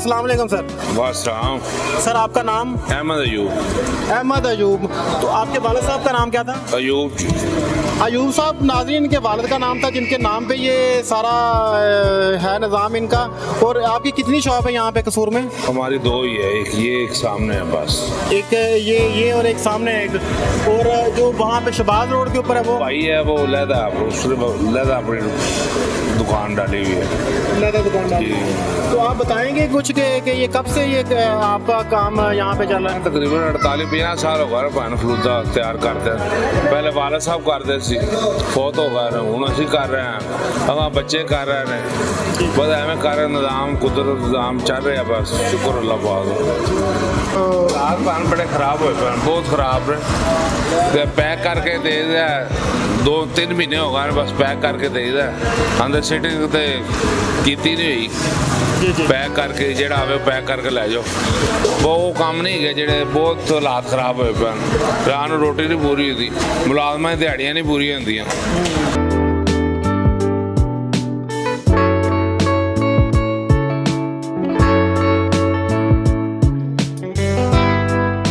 अस्सलाम वालेकुम सर। वालेकुम सर आपका नाम? अहमद अयूब। अहमद अयूब। तो आपके वालिद साहब का नाम क्या था? अयूब। अयूब साहब नाज़रीन के वालिद का नाम था जिनके नाम पे ये सारा है निज़ाम इनका। और आपकी कितनी शॉप है यहाँ पे कसूर में? हमारी दो ही है, एक ये एक सामने है बस। एक ये और एक सामने है एक। और जो वहाँ पे शबाज रोड के ऊपर है वो भाई है वो लहदा, उसने लहदा अपनी दुकान डाली हुई है। लहदा दुकान डाली। तो आप बताएंगे कुछ कि ये कब से ये आपका काम यहाँ पे चल रहा है? तकरीबन 48-50 साल हो गए पान फलूदा तैयार करते हैं। पहले वाले साहब करते सी, फौत हो गए हूँ असी कर रहे हैं, अब बच्चे कर रहे हैं। बस एवं कर रहे निज़ाम कुदरत निज़ाम चल रहा है बस, शुक्र अल्लाह पाक। हाथ पान बड़े खराब हुए पान, बहुत खराब रहे। पैक करके दे दिया 2-3 महीने हो गए बस, पैक करके दे दिया। अंदर सिटिंग तो की नहीं हुई, पैक करके जेड़ा आवे पैक करके लै जाओ। वो काम नहीं है जेड़े बहुत हालात खराब होए पे। रात नूं रोटी नहीं पूरी होती, मुलाजमां दी दिहाड़ियां नहीं पूरी होंदियां।